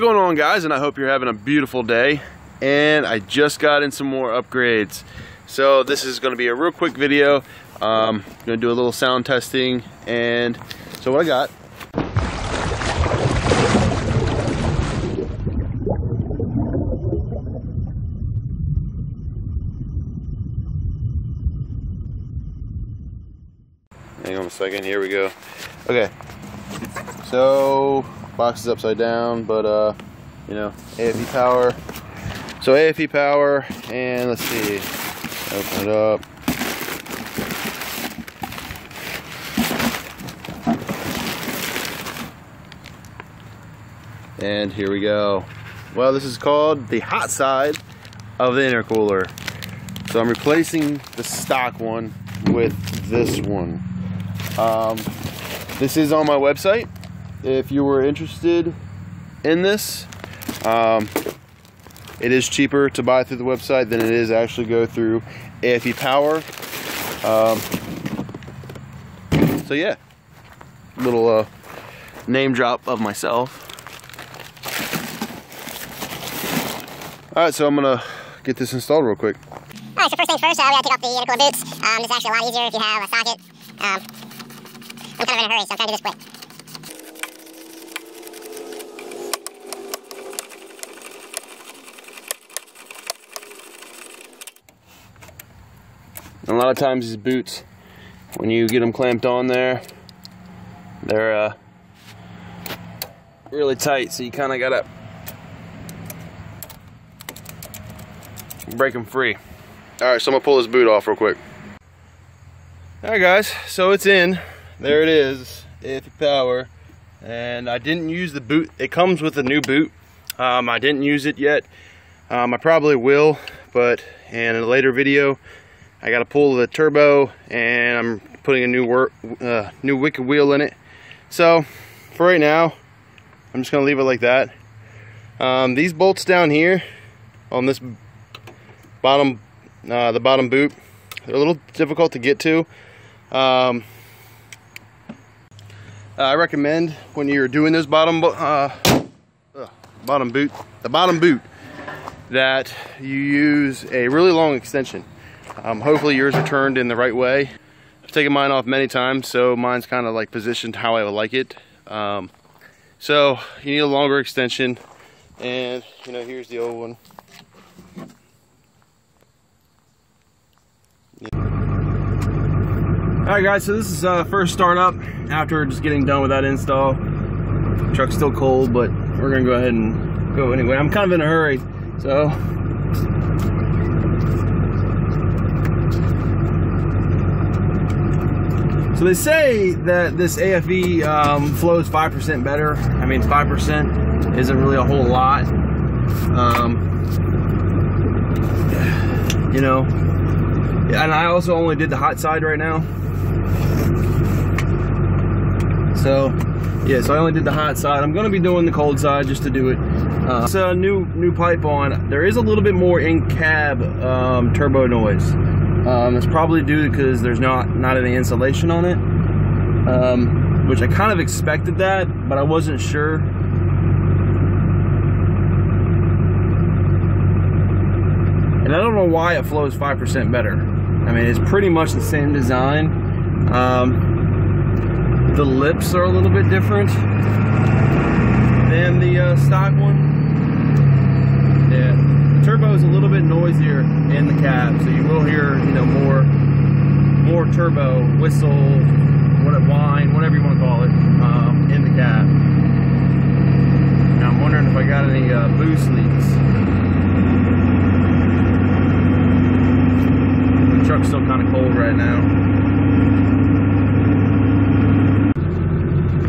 going on, guys? And I hope you're having a beautiful day. And I just got in some more upgrades, so this is going to be a real quick video. I'm going to do a little sound testing. And so what I got, hang on a second, here we go. Okay, so box is upside down, but you know, AFE power. So AFE power, and let's see, open it up. And here we go. Well, this is called the hot side of the intercooler. So I'm replacing the stock one with this one. This is on my website if you were interested in this. It is cheaper to buy through the website than it is actually go through AFE power. So yeah, little name drop of myself. Alright, so I'm gonna get this installed real quick. Alright, so first things first, we gotta take off the intercooler boots. This is actually a lot easier if you have a socket. I'm kind of in a hurry, so I'm trying to do this quick. A lot of times these boots, when you get them clamped on there, they're really tight, so you kind of gotta break them free. Alright, so I'm gonna pull this boot off real quick. Alright guys, so it's in. There it is, AFE power. And I didn't use the boot. It comes with a new boot. I didn't use it yet. I probably will, but in a later video, I gotta pull the turbo, and I'm putting a new wicked wheel in it. So for right now, I'm just gonna leave it like that. These bolts down here on this bottom, the bottom boot, they're a little difficult to get to. I recommend when you're doing this bottom boot, that you use a really long extension. Hopefully yours are turned in the right way. I've taken mine off many times, so mine's kind of like positioned how I would like it. So you need a longer extension, and you know, here's the old one. Alright guys, so this is first start up after just getting done with that install. The truck's still cold, but we're gonna go ahead and go anyway. I'm kind of in a hurry, so they say that this AFE flows 5% better. I mean, 5% isn't really a whole lot. You know, and I also only did the hot side right now. So yeah, so I only did the hot side. I'm gonna be doing the cold side just to do it. It's a new pipe on. There is a little bit more in-cab turbo noise. It's probably due because there's not any insulation on it, which I kind of expected that, but I wasn't sure. And I don't know why it flows 5% better. I mean, it's pretty much the same design. The lips are a little bit different than the stock one. Yeah, the turbo is a little bit noisier in the cab, so you will hear, you know, more turbo, whistle, whine, whatever you want to call it, in the cab. Now I'm wondering if I got any boost leaks. The truck's still kind of cold right now.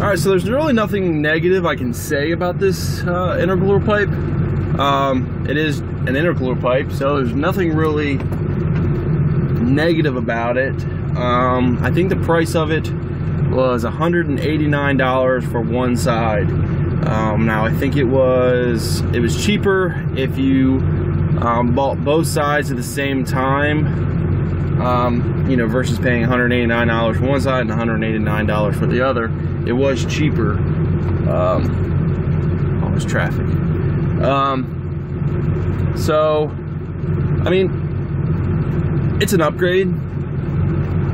Alright, so there's really nothing negative I can say about this intercooler pipe. It is an intercooler pipe, so there's nothing really negative about it. I think the price of it was $189 for one side. Now I think it was cheaper if you bought both sides at the same time. You know, versus paying $189 for one side and $189 for the other. It was cheaper. I'll there's traffic. So, I mean, it's an upgrade.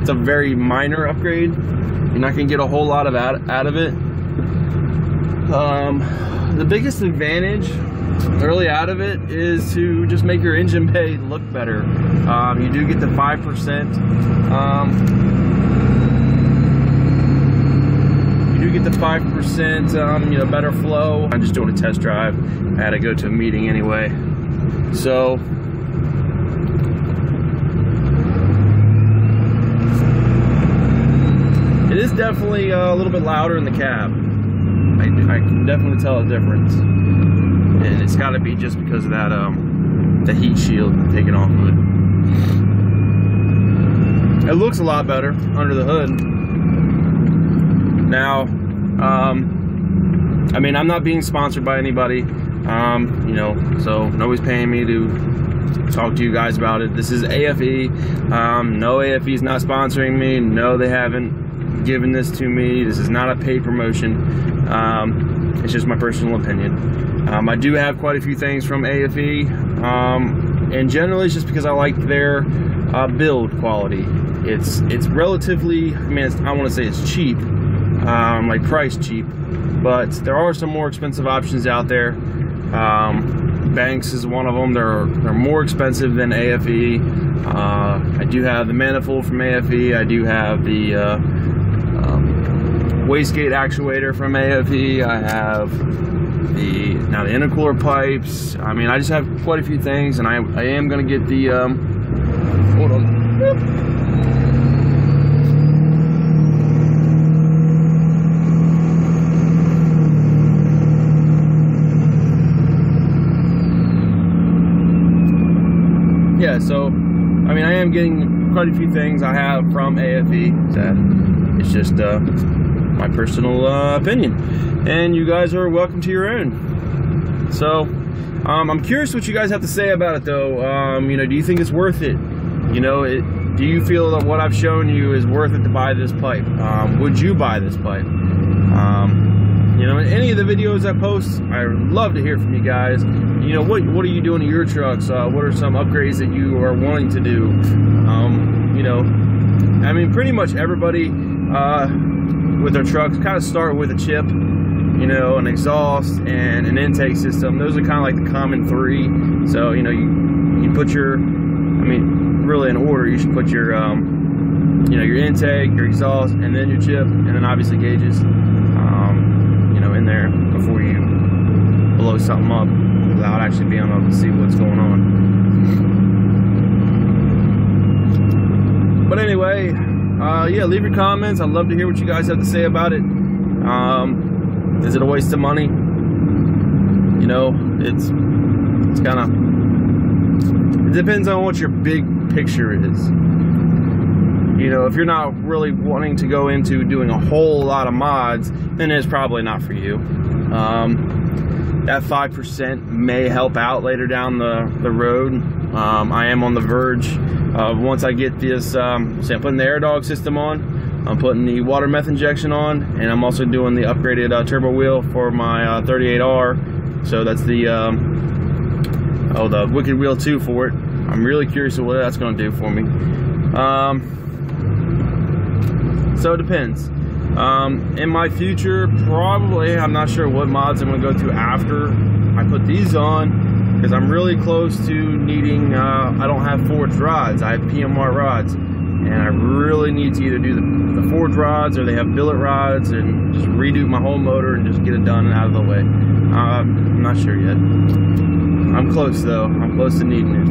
It's a very minor upgrade. You're not gonna get a whole lot of out of it. The biggest advantage early out of it is to just make your engine bay look better. You do get the 5%. You do get the 5%, you know, better flow. I'm just doing a test drive. I had to go to a meeting anyway. So, it is definitely a little bit louder in the cab. I can definitely tell a difference. And it's got to be just because of that, the heat shield taken off of it. It looks a lot better under the hood. Now, I mean, I'm not being sponsored by anybody, you know, so nobody's paying me to talk to you guys about it. This is AFE. No, AFE is not sponsoring me. No, they haven't given this to me. This is not a paid promotion. It's just my personal opinion. I do have quite a few things from AFE, and generally it's just because I like their build quality. It's relatively, I mean, I want to say it's cheap, like price cheap, but there are some more expensive options out there. Banks is one of them. They're more expensive than AFE. I do have the manifold from AFE. I do have the wastegate actuator from AFE. I have the intercooler pipes. I mean, I just have quite a few things, and I am gonna get the hold on. Yeah, so I mean, I am getting quite a few things I have from AFE. It's just my personal opinion, and you guys are welcome to your own. So I'm curious what you guys have to say about it, though. You know, do you think it's worth it? You know, do you feel that what I've shown you is worth it to buy this pipe? Would you buy this pipe? You know, in any of the videos I post, I love to hear from you guys. You know, what are you doing to your trucks? What are some upgrades that you are wanting to do? You know, I mean, pretty much everybody with their trucks kind of start with a chip, you know, an exhaust and an intake system. Those are kind of like the common three. So, you know, you put your, I mean, really in order, you should put your, you know, your intake, your exhaust, and then your chip, and then obviously gauges, you know, in there before you blow something up without actually being able to see what's going on. But anyway, yeah, leave your comments. I'd love to hear what you guys have to say about it. Is it a waste of money? You know, it's kind of, it depends on what your big picture is. You know, if you're not really wanting to go into doing a whole lot of mods, then it's probably not for you. That 5% may help out later down the road. I am on the verge of, once I get this, say I'm putting the air dog system on, I'm putting the water meth injection on, and I'm also doing the upgraded turbo wheel for my 38R. So that's the the Wicked Wheel 2 for it. I'm really curious what that's going to do for me. So it depends. In my future, probably, I'm not sure what mods I'm going to go to after I put these on, because I'm really close to needing, I don't have forged rods, I have PMR rods, and I really need to either do the forged rods or they have billet rods, and just redo my whole motor and just get it done and out of the way. I'm not sure yet. I'm close though, I'm close to needing it.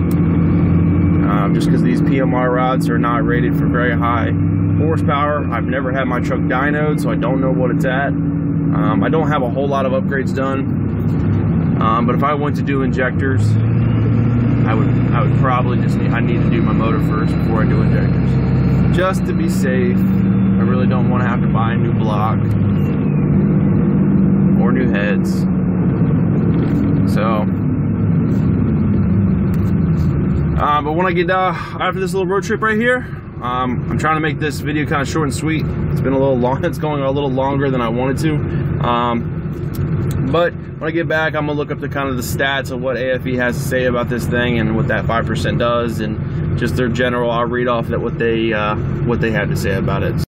Just because these PMR rods are not rated for very high horsepower. I've never had my truck dynoed, so I don't know what it's at. I don't have a whole lot of upgrades done, but if I went to do injectors, I would probably just I need to do my motor first before I do injectors, just to be safe. I really don't want to have to buy a new block or new heads. So, but when I get after this little road trip right here, I'm trying to make this video kind of short and sweet. It's been a little long. It's going a little longer than I wanted to. But when I get back, I'm gonna look up the kind of the stats of what AFE has to say about this thing and what that 5% does, and just their general. I'll read off that what they had to say about it.